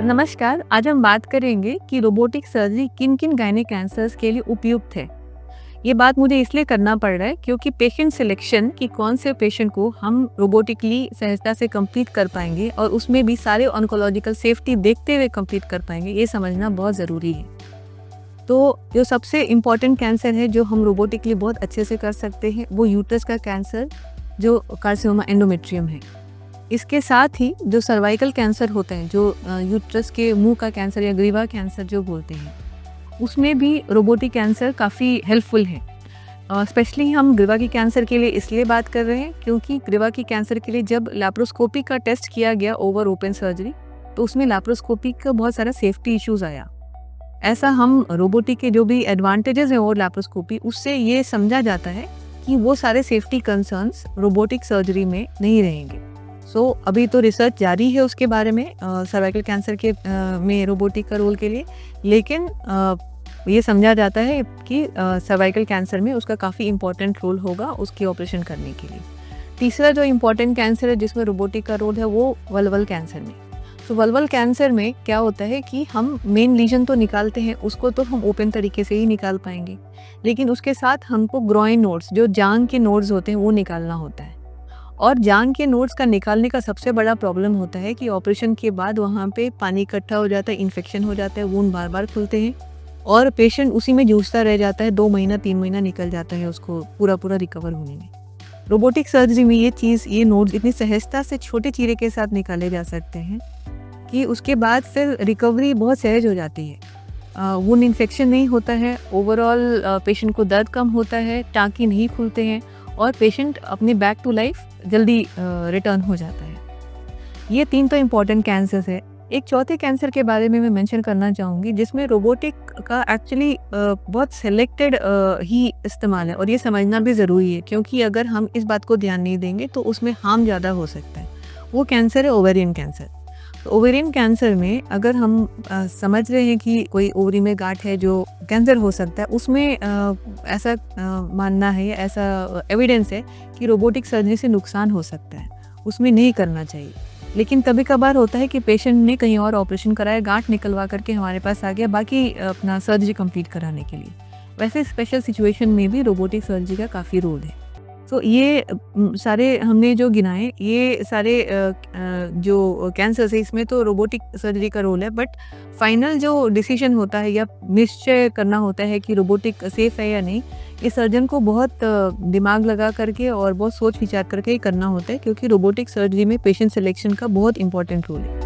नमस्कार, आज हम बात करेंगे कि रोबोटिक सर्जरी किन-किन गायनिक कैंसर्स के लिए उपयुक्त है। ये बात मुझे इसलिए करना पड़ रहा है क्योंकि पेशेंट सिलेक्शन कि कौन से पेशेंट को हम रोबोटिकली सहजता से कंप्लीट कर पाएंगे और उसमें भी सारे ऑन्कोलॉजिकल सेफ्टी देखते हुए कंप्लीट कर पाएंगे, ये समझना बहुत ज़रूरी है। तो जो सबसे इम्पॉर्टेंट कैंसर है जो हम रोबोटिकली बहुत अच्छे से कर सकते हैं, वो यूट्रस का कैंसर जो कार्सिनोमा एंडोमेट्रियम है। इसके साथ ही जो सर्वाइकल कैंसर होता है, जो यूट्रस के मुंह का कैंसर या ग्रीवा कैंसर जो बोलते हैं, उसमें भी रोबोटिक कैंसर काफ़ी हेल्पफुल है। स्पेशली हम ग्रीवा की कैंसर के लिए इसलिए बात कर रहे हैं क्योंकि ग्रीवा की कैंसर के लिए जब लैप्रोस्कोपी का टेस्ट किया गया ओवर ओपन सर्जरी, तो उसमें लैप्रोस्कोपी का बहुत सारा सेफ्टी इश्यूज आया। ऐसा हम रोबोटिक के जो भी एडवांटेजेस हैं और लैप्रोस्कोपी, उससे ये समझा जाता है कि वो सारे सेफ्टी कंसर्न्स रोबोटिक सर्जरी में नहीं रहेंगे। अभी तो रिसर्च जारी है उसके बारे में, सर्वाइकल कैंसर के में रोबोटिक का रोल के लिए, लेकिन ये समझा जाता है कि सर्वाइकल कैंसर में उसका काफ़ी इम्पोर्टेंट रोल होगा उसकी ऑपरेशन करने के लिए। तीसरा जो इम्पोर्टेंट कैंसर है जिसमें रोबोटिक का रोल है, वो वल्वल कैंसर में। वल्वल कैंसर में क्या होता है कि हम मेन लीजन तो निकालते हैं, उसको तो हम ओपन तरीके से ही निकाल पाएंगे, लेकिन उसके साथ हमको ग्रॉइन नोड्स, जो जांघ के नोड्स होते हैं, वो निकालना होता है। और जांघ के नोड्स का निकालने का सबसे बड़ा प्रॉब्लम होता है कि ऑपरेशन के बाद वहाँ पे पानी इकट्ठा हो जाता है, इन्फेक्शन हो जाता है, वूंड बार बार खुलते हैं और पेशेंट उसी में जूझता रह जाता है। 2 महीना 3 महीना निकल जाता है उसको पूरा रिकवर होने में। रोबोटिक सर्जरी में ये नोड्स इतनी सहजता से छोटे चीरे के साथ निकाले जा सकते हैं कि उसके बाद फिर रिकवरी बहुत सहज हो जाती है। वूंड इन्फेक्शन नहीं होता है, ओवरऑल पेशेंट को दर्द कम होता है, टाँके नहीं खुलते हैं और पेशेंट अपने बैक टू लाइफ जल्दी रिटर्न हो जाता है। ये 3 तो इम्पॉर्टेंट कैंसर्स है। एक चौथे कैंसर के बारे में मैं मेंशन करना चाहूँगी जिसमें रोबोटिक का एक्चुअली बहुत सिलेक्टेड ही इस्तेमाल है और ये समझना भी ज़रूरी है क्योंकि अगर हम इस बात को ध्यान नहीं देंगे तो उसमें हार्म ज़्यादा हो सकता है। वो कैंसर है ओवेरियन कैंसर। तो ओवेरियन कैंसर में अगर हम समझ रहे हैं कि कोई ओवरी में गांठ है जो कैंसर हो सकता है, उसमें ऐसा मानना है, ऐसा एविडेंस है कि रोबोटिक सर्जरी से नुकसान हो सकता है, उसमें नहीं करना चाहिए। लेकिन कभी कभार होता है कि पेशेंट ने कहीं और ऑपरेशन कराया, गांठ निकलवा करके हमारे पास आ गया बाकी अपना सर्जरी कंप्लीट कराने के लिए। वैसे स्पेशल सिचुएशन में भी रोबोटिक सर्जरी का काफ़ी रोल है। तो ये सारे हमने जो गिनाए, ये सारे जो कैंसर्स है, इसमें तो रोबोटिक सर्जरी का रोल है, बट फाइनल जो डिसीजन होता है या निश्चय करना होता है कि रोबोटिक सेफ है या नहीं, ये सर्जन को बहुत दिमाग लगा करके और बहुत सोच विचार करके ही करना होता है क्योंकि रोबोटिक सर्जरी में पेशेंट सिलेक्शन का बहुत इंपॉर्टेंट रोल है।